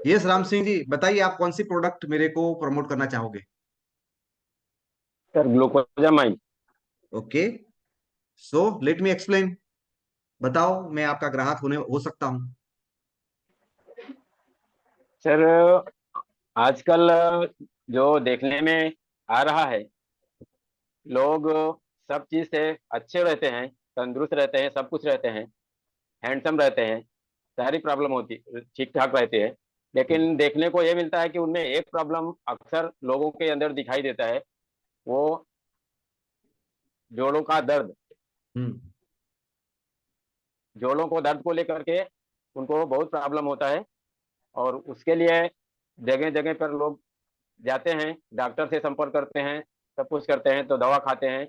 Yes Ram Singh ji, बताइए आप कौन सी प्रोडक्ट मेरे को प्रमोट करना चाहोगे। Sir glucosamine. Okay, so let me explain. बताओ, मैं आपका ग्राहक होने हो सकता हूँ। सर आजकल जो देखने में आ रहा है, लोग सब चीज से अच्छे रहते हैं, तंदुरुस्त रहते हैं, सब कुछ रहते हैं, हैंडसम रहते हैं, सारी प्रॉब्लम होती ठीक ठाक रहती है। हम्म। लेकिन देखने को ये मिलता है कि उनमें एक प्रॉब्लम अक्सर लोगों के अंदर दिखाई देता है। वो जोड़ों का दर्द। हम्म। जोड़ों को दर्द को लेकर के उनको बहुत प्रॉब्लम होता है। और उसके लिए जगह जगह पर लोग जाते हैं, डॉक्टर से संपर्क करते हैं, सब कुछ करते हैं, तो दवा खाते हैं,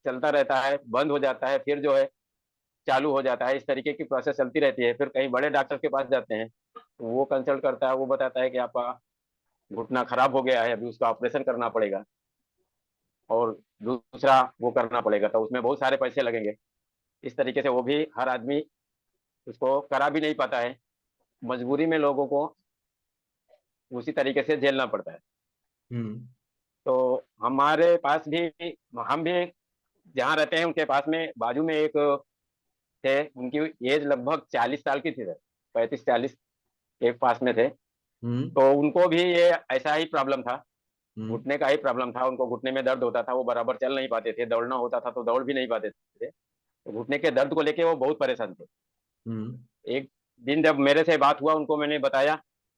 चलता रहता है, बंद हो जाता है, फिर जो है चालू हो जाता है। इस तरीके की प्रोसेस चलती रहती है। फिर कहीं बड़े डॉक्टर के पास जाते हैं, तो वो कंसल्ट करता है, वो बताता है कि आपका घुटना खराब हो गया है, अभी उसका ऑपरेशन करना पड़ेगा और दूसरा वो करना पड़ेगा, तो उसमें बहुत सारे पैसे लगेंगे। इस तरीके से वो भी हर आदमी उसको करा भी नहीं पाता है। मजबूरी में लोगों को उसी तरीके से झेलना पड़ता है। हम्म। तो हमारे पास भी, हम भी जहाँ रहते हैं उनके पास में बाजू में एक थे, उनकी एज लगभग 40 साल की थी सर, 35-40, एक पास में थे। हम्म। तो उनको भी ये ऐसा ही प्रॉब्लम था, हम्म। घुटने का ही प्रॉब्लम था। उनको घुटने में दर्द होता था, वो बराबर चल नहीं पाते थे, दौड़ना होता था तो दौड़ भी नहीं पाते थे। तो घुटने के दर्द को लेके वो बहुत परेशान थे। हम्म। एक दिन जब मेरे से बात हुआ, उनको मैंने बताया,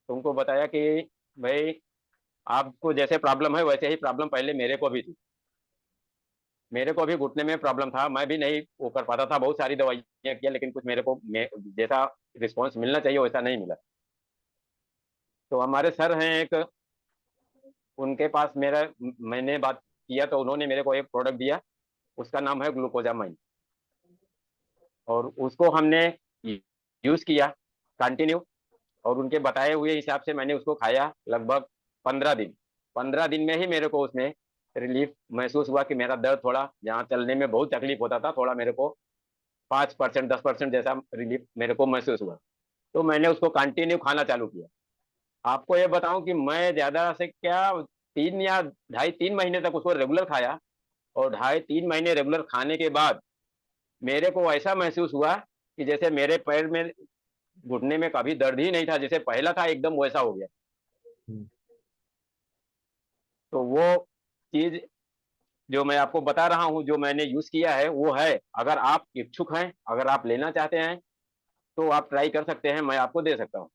तो उनको बताया कि भाई, आपको जैसे प्रॉब्लम है वैसे ही प्रॉब्लम पहले मेरे को भी थी। मेरे को भी घुटने में प्रॉब्लम था, मैं भी नहीं वो कर पाता था, बहुत सारी दवाइयाँ किया, लेकिन कुछ मेरे को जैसा रिस्पॉन्स मिलना चाहिए वैसा नहीं मिला। तो हमारे सर हैं एक, उनके पास मैंने बात किया, तो उन्होंने मेरे को एक प्रोडक्ट दिया, उसका नाम है ग्लूकोजामाइन। और उसको हमने यूज किया कंटिन्यू। और उनके बताए हुए हिसाब से मैंने उसको खाया लगभग 15 दिन। 15 दिन में ही मेरे को उसमें रिलीफ महसूस हुआ कि मेरा दर्द थोड़ा, जहाँ चलने में बहुत तकलीफ होता था, थोड़ा मेरे को 5% 10% जैसा रिलीफ मेरे को महसूस हुआ। तो मैंने उसको कंटिन्यू खाना चालू किया। आपको ये बताऊं कि मैं ज्यादा से क्या 3 या ढाई 3 महीने तक उसको रेगुलर खाया। और 2.5 3 महीने रेगुलर खाने के बाद मेरे को ऐसा महसूस हुआ कि जैसे मेरे पैर में, घुटने में कभी दर्द ही नहीं था, जैसे पहला था एकदम वैसा हो गया। हम्म। तो वो चीज जो मैं आपको बता रहा हूँ, जो मैंने यूज किया है, वो है। अगर आप इच्छुक हैं, अगर आप लेना चाहते हैं, तो आप ट्राई कर सकते हैं, मैं आपको दे सकता हूँ।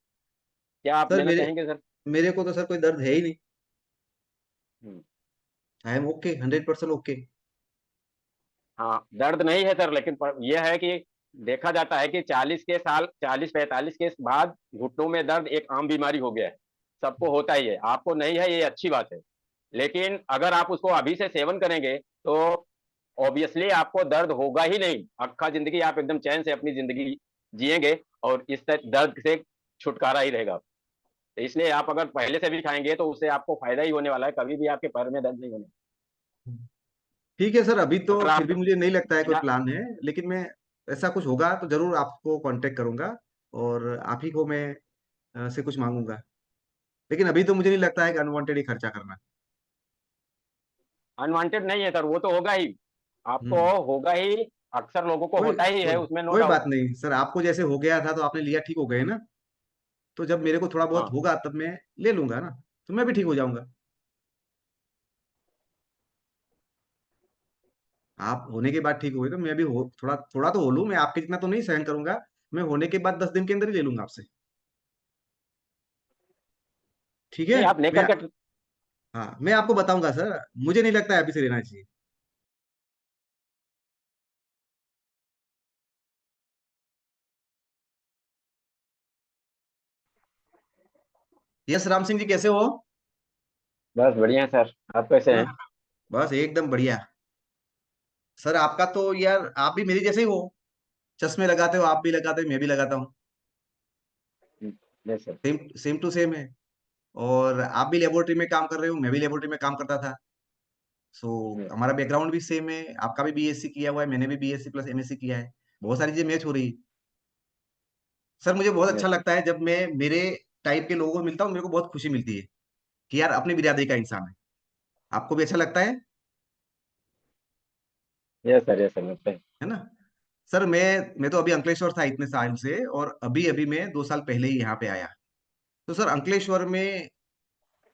क्या आप सर लेना मेरे चाहेंगे सर? मेरे को तो सर कोई दर्द है ही नहीं। Hmm. I am okay, 100% okay. हाँ, दर्द नहीं है सर, लेकिन यह है कि देखा जाता है कि 40 के साल, 40 45 के बाद घुटनों में दर्द एक आम बीमारी हो गया है। सबको होता ही है, आपको नहीं है, ये अच्छी बात है। लेकिन अगर आप उसको अभी से सेवन करेंगे, तो ऑब्वियसली आपको दर्द होगा ही नहीं। अक्खा जिंदगी आप एकदम चैन से अपनी जिंदगी जिएंगे, और इस दर्द से छुटकारा ही रहेगा। तो इसलिए आप अगर पहले से भी खाएंगे, तो उससे आपको फायदा ही होने वाला है, कभी भी आपके पैर में दर्द नहीं होने। ठीक है सर, अभी तो अगर फिर आप भी मुझे नहीं लगता है कोई बिना, प्लान है, लेकिन मैं ऐसा कुछ होगा तो जरूर आपको कांटेक्ट करूंगा और आप ही को मैं से कुछ मांगूंगा। लेकिन अभी तो मुझे नहीं लगता है कि अनवांटेड ही खर्चा करना। अनवांटेड नहीं है सर, वो तो होगा ही, आपको हम्म। होगा ही। अक्सर लोगों को कोई होता ही है, कोई उसमें नो कोई बात डाउट। नहीं सर, आपको जैसे हो गया था तो आपने लिया, ठीक हो गए ना। तो जब मेरे को थोड़ा बहुत हाँ। होगा तब मैं ले लूंगा ना, तो मैं भी ठीक हो जाऊंगा। आप होने के बाद ठीक हो गए तो मैं भी हो, थोड़ा थोड़ा तो हो लूँ। मैं आपके जितना तो नहीं सहन करूंगा। मैं होने के बाद 10 दिन के अंदर ही ले लूंगा आपसे। ठीक है। नहीं, आप मैं लेकर के। हाँ, मैं आपको बताऊंगा सर। मुझे नहीं लगता है अभी से लेना चाहिए। यस राम सिंह जी, कैसे हो। बस बढ़िया सर, आप कैसे हाँ, हैं? बस एकदम बढ़िया। सर आपका तो यार, आप भी मेरी जैसे ही हो। चश्मे लगाते हो, आप भी लगाते हो, मैं भी लगाता हूँ। Yes sir. Same same to same है। और आप भी लेबोरेटरी में काम कर रहे हो, मैं भी लेबोरेटरी में काम करता था। सो हमारा बैकग्राउंड भी सेम है। आपका भी बीएससी किया हुआ है, मैंने भी बीएससी प्लस एमएससी किया है। बहुत सारी चीजें मैच हो रही है। सर मुझे बहुत अच्छा यस सर। लगता है जब मैं मेरे टाइप के लोगों को मिलता हूँ, मेरे को बहुत खुशी मिलती है कि यार अपनी बिरादरी का इंसान है। आपको भी अच्छा लगता यस सर लगता है। है ना? सर मैं तो अभी अंकलेश्वर था इतने साल से, और अभी अभी मैं 2 साल पहले ही यहाँ पे आया। तो सर अंकलेश्वर में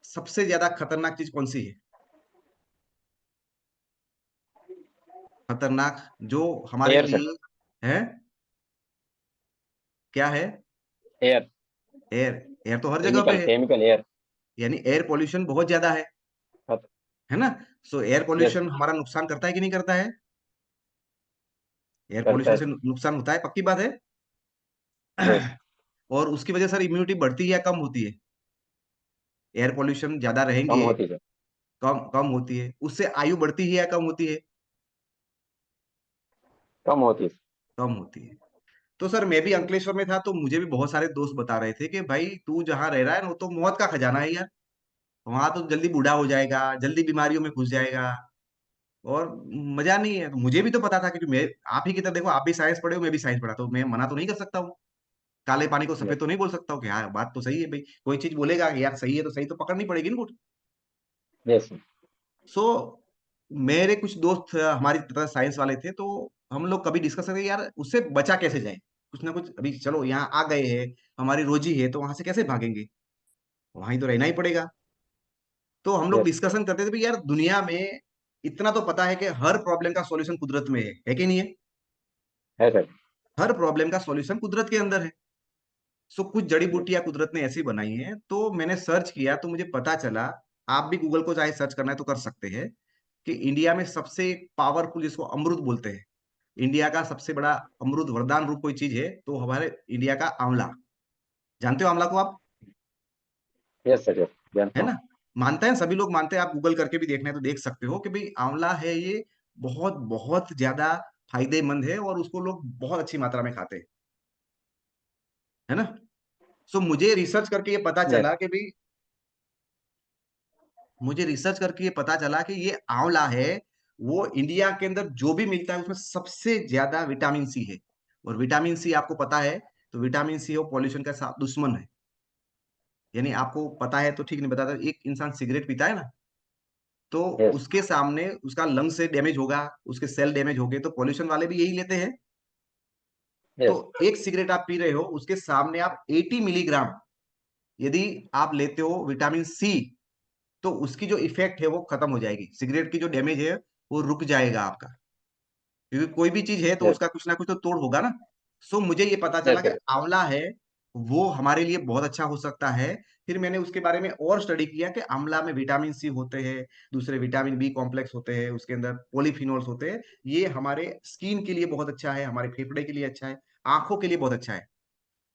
सबसे ज्यादा खतरनाक चीज कौन सी है? खतरनाक जो हमारे एयर सर। लिए है, क्या है? एयर। एयर। एयर तो हर जगह पे केमिकल है, केमिकल एयर। यानी एयर पोल्यूशन बहुत ज्यादा है ना? सो एयर यस पोल्यूशन हमारा नुकसान करता है कि नहीं करता है? एयर करता पोल्यूशन है से सर। नुकसान होता है, पक्की बात है। यस। और उसकी वजह सर इम्यूनिटी बढ़ती है या कम होती है? एयर पोल्यूशन ज्यादा कम रहेंगे, होती है सर। कम कम होती है। उससे आयु बढ़ती है या कम होती है? कम होती है। कम होती है। तो सर मैं भी अंकलेश्वर में था, तो मुझे भी बहुत सारे दोस्त बता रहे थे कि भाई तू जहाँ रह रहा है ना, वो तो मौत का खजाना है यार। वहां तो जल्दी बूढ़ा हो जाएगा, जल्दी बीमारियों में घुस जाएगा, और मजा नहीं है। तो मुझे भी तो पता था, क्योंकि मैं आप ही की तरह, देखो आप भी साइंस पढ़े हो, मैं भी साइंस पढ़ा, तो मैं मना तो नहीं कर सकता हूँ। काले पानी को सफेद यस तो नहीं बोल सकता हूँ कि हाँ बात तो सही है भाई। कोई चीज बोलेगा कि यार सही है, तो सही तो पकड़नी पड़ेगी ना। यस सो मेरे कुछ दोस्त हमारी तरह साइंस वाले थे, तो हम लोग कभी डिस्कस करें यार उससे बचा कैसे जाए। कुछ ना कुछ, अभी चलो यहाँ आ गए हैं, हमारी रोजी है, तो वहां से कैसे भागेंगे? वहीं तो रहना ही पड़ेगा। तो हम लोग यस डिस्कशन करते थे भाई यार, दुनिया में इतना तो पता है कि हर प्रॉब्लम का सॉल्यूशन कुदरत में है कि नहीं है? है सर। हर प्रॉब्लम का सॉल्यूशन कुदरत के अंदर है। सो कुछ जड़ी बूटियां कुदरत ने ऐसी बनाई हैं, तो मैंने सर्च किया तो मुझे पता चला। आप भी गूगल को चाहे सर्च करना है तो कर सकते हैं, कि इंडिया में सबसे पावरफुल, जिसको अमरूद बोलते हैं, इंडिया का सबसे बड़ा अमरूद वरदान रूप कोई चीज है, तो हमारे इंडिया का आंवला। जानते हो आंवला को आप? Yes sir. यस है जानता हूँ। ना? मानते हैं, सभी लोग मानते हैं। आप गूगल करके भी देखना है तो देख सकते हो कि भाई आंवला है ये, बहुत बहुत ज्यादा फायदेमंद है, और उसको लोग बहुत अच्छी मात्रा में खाते हैं, है ना? सो मुझे रिसर्च करके ये पता यस चला कि भाई, मुझे रिसर्च करके ये पता चला कि ये आंवला है, वो इंडिया के अंदर जो भी मिलता है उसमें सबसे ज्यादा विटामिन सी है। और विटामिन सी आपको पता है, तो विटामिन सी वो पॉल्यूशन का दुश्मन है। यानी आपको पता है तो ठीक, नहीं बताता, एक इंसान सिगरेट पीता है ना, तो यस उसके सामने उसका लंग से डैमेज होगा, उसके सेल डैमेज हो गए, तो पॉल्यूशन वाले भी यही लेते हैं। तो यस एक सिगरेट आप पी रहे हो, उसके सामने आप 80 मिलीग्राम यदि आप लेते हो विटामिन सी, तो उसकी जो इफेक्ट है वो खत्म हो जाएगी, सिगरेट की जो डैमेज है वो रुक जाएगा आपका। क्योंकि कोई भी चीज है तो यस उसका कुछ ना कुछ तो तोड़ होगा ना। सो मुझे ये पता चला यस कि सर। आंवला है, वो हमारे लिए बहुत अच्छा हो सकता है। फिर मैंने उसके बारे में और स्टडी किया कि आंवला में विटामिन सी होते हैं, दूसरे विटामिन बी कॉम्प्लेक्स होते हैं, उसके अंदर पॉलीफिनोल्स होते हैं। ये हमारे स्किन के लिए बहुत अच्छा है, हमारे फेफड़े के लिए अच्छा है, आंखों के लिए बहुत अच्छा है।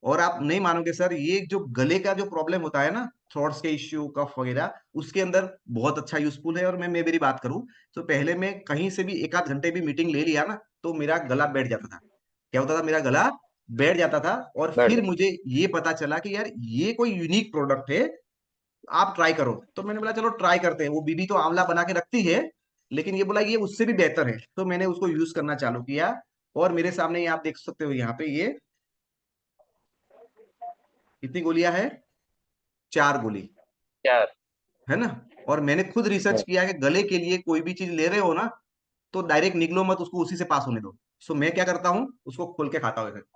और आप नहीं मानोगे सर, ये जो गले का जो प्रॉब्लम होता है ना, थ्रोट्स के इश्यू, कफ वगैरह, उसके अंदर बहुत अच्छा यूजफुल है। और मैं मेरी बात करूं, तो पहले मैं कहीं से भी एक आध घंटे भी मीटिंग ले लिया ना, तो मेरा गला बैठ जाता था। क्या होता था? मेरा गला बैठ जाता था। और बैठ फिर जाओ। मुझे ये पता चला कि यार ये कोई यूनिक प्रोडक्ट है, आप ट्राई करो। तो मैंने बोला चलो ट्राई करते हैं। वो बीबी तो आंवला बना के रखती है, लेकिन ये बोला ये उससे भी बेहतर है, तो मैंने उसको यूज करना चालू किया। और मेरे सामने ये आप देख सकते हो, यहाँ पे ये कितनी गोलियां है? 4 गोली, यार। है ना? और मैंने खुद रिसर्च यस किया कि गले के लिए कोई भी चीज ले रहे हो ना, तो डायरेक्ट निगलो मत, उसको उसी से पास होने दो। सो मैं क्या करता हूँ, उसको खोल के खाता हूँ ऐसे।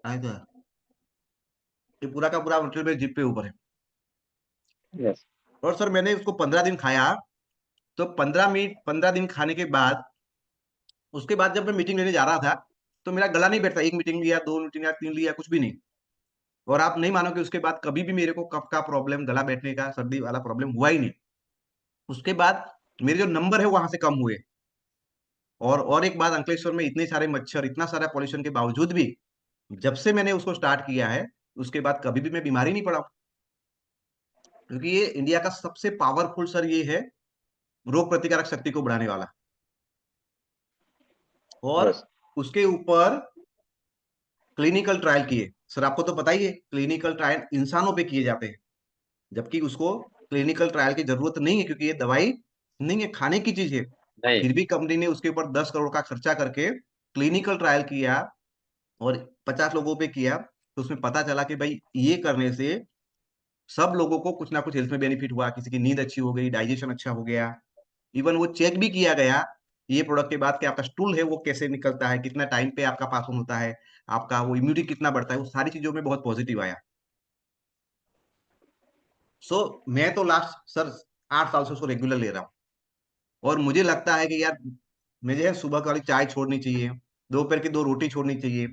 आएगा, ये पूरा का पूरा मटेरियल मेरे जिप पे ऊपर है। यस और सर मैंने उसको 15 दिन खाया। तो 15 मिनट, 15 दिन खाने के बाद, उसके बाद जब मैं मीटिंग लेने जा रहा था, तो मेरा गला नहीं बैठता। एक मीटिंग लिया, 2 मीटिंग लिया, 3 लिया, कुछ भी नहीं। और आप नहीं मानोगे, उसके बाद कभी भी मेरे को कफ का प्रॉब्लम, गला बैठने का, सर्दी वाला प्रॉब्लम हुआ ही नहीं। उसके बाद मेरे जो नंबर है वहां से कम हुए। और एक बात, अंकलेश्वर में इतने सारे मच्छर, इतना सारा पॉल्यूशन के बावजूद भी, जब से मैंने उसको स्टार्ट किया है, उसके बाद कभी भी मैं बीमारी नहीं पड़ा। क्योंकि ये इंडिया का सबसे पावरफुल सर ये है, रोग प्रतिकारक शक्ति को बढ़ाने वाला। और यस। उसके ऊपर क्लिनिकल ट्रायल किए सर, आपको तो पता ही है क्लिनिकल ट्रायल इंसानों पे किए जाते हैं, जबकि उसको क्लिनिकल ट्रायल की जरूरत नहीं है, क्योंकि ये दवाई नहीं है, खाने की चीज है। नहीं। फिर भी कंपनी ने उसके ऊपर 10 करोड़ का खर्चा करके क्लिनिकल ट्रायल किया और 50 लोगों पे किया, तो उसमें पता चला कि भाई ये करने से सब लोगों को कुछ ना कुछ हेल्थ में बेनिफिट हुआ, किसी की नींद अच्छी हो गई, डाइजेशन अच्छा हो गया। इवन वो चेक भी किया गया ये प्रोडक्ट के बाद कि आपका स्टूल है वो कैसे निकलता है, कितना टाइम पे आपका पास ऑन होता है, आपका वो इम्यूनिटी कितना बढ़ता है, वो सारी चीजों में बहुत पॉजिटिव आया। सो मैं तो लास्ट सर 8 साल से उसको रेगुलर ले रहा हूँ। और मुझे लगता है कि यार मुझे सुबह वाली चाय छोड़नी चाहिए, दोपहर की 2 रोटी छोड़नी चाहिए,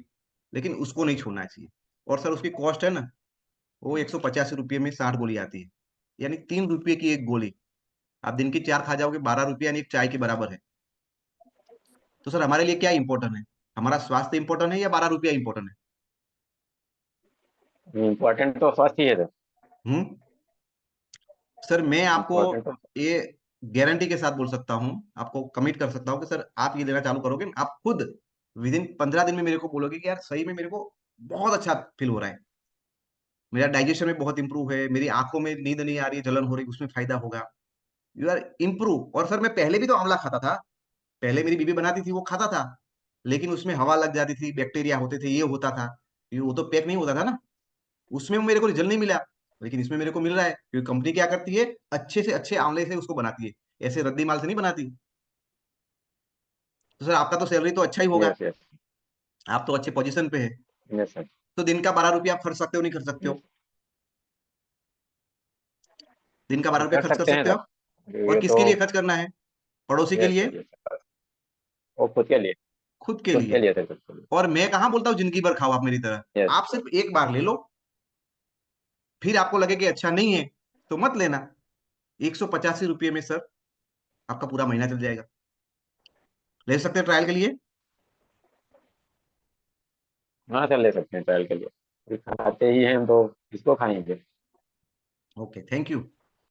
लेकिन उसको नहीं छोड़ना चाहिए। और सर उसकी कॉस्ट है ना, वो 185 रुपये में 60 गोली आती है, यानी 3 रुपये की एक गोली। आप दिन की 4 खा जाओगे, 12 रुपये, यानी एक चाय के बराबर है। तो सर हमारे लिए क्या इंपॉर्टेंट है, हमारा स्वास्थ्य इंपॉर्टेंट है या 12 रुपया इंपॉर्टेंट है? इम्पोर्टेंट तो स्वास्थ्य ही है सर। हम्म। सर मैं आपको इम्पोर्टेंट तो। ये गारंटी के साथ बोल सकता हूँ, आपको कमिट कर सकता हूँ कि सर आप ये लेना चालू करोगे ना, आप खुद विद इन 15 दिन में मेरे को बोलोगे कि यार सही में मेरे को बहुत अच्छा फील हो रहा है, मेरा डाइजेशन में बहुत इंप्रूव है, मेरी आंखों में नींद नहीं आ रही है, जलन हो रही है, उसमें फायदा होगा। You are improve. और सर मैं पहले भी तो आंवला खाता था, पहले मेरी बीबी बनाती थी वो खाता था, लेकिन उसमें हवा लग जाती थी, बैक्टीरिया होते थे, ये होता था, ये वो तो पैक नहीं होता था ना, उसमें मेरे को रिजल्ट नहीं मिला। लेकिन इसमें मेरे को मिल रहा है, क्योंकि कंपनी क्या करती है, अच्छे से अच्छे आंवले से उसको बनाती है, ऐसे रद्दी माल से नहीं बनाती। तो सर आपका तो सैलरी तो अच्छा ही होगा, यस यस। आप तो अच्छे पोजीशन पे है, यस सर। तो दिन का 12 रुपया आप खर्च सकते हो नहीं कर सकते हो? यस। दिन का 12 रुपया कर खर्च कर सकते हैं सकते हो आप। सर, और ये तो। किसके लिए खर्च करना है? पड़ोसी के यस लिए? Sir yes sir. वो खुद के लिए। खुद के खुद के लिए? लिए सर, खुद के लिए। और मैं कहाँ बोलता हूँ जिंदगी भर खाओ आप मेरी तरह, यस। आप सिर्फ एक बार ले लो, फिर आपको लगे कि अच्छा नहीं है तो मत लेना। 185 रुपये में सर आपका पूरा महीना चल जाएगा, ले सकते हैं ट्रायल के लिए। हाँ सर, ले सकते हैं ट्रायल के लिए। फिर खाते ही हैं हम तो इसको खाएंगे। Okay, thank you.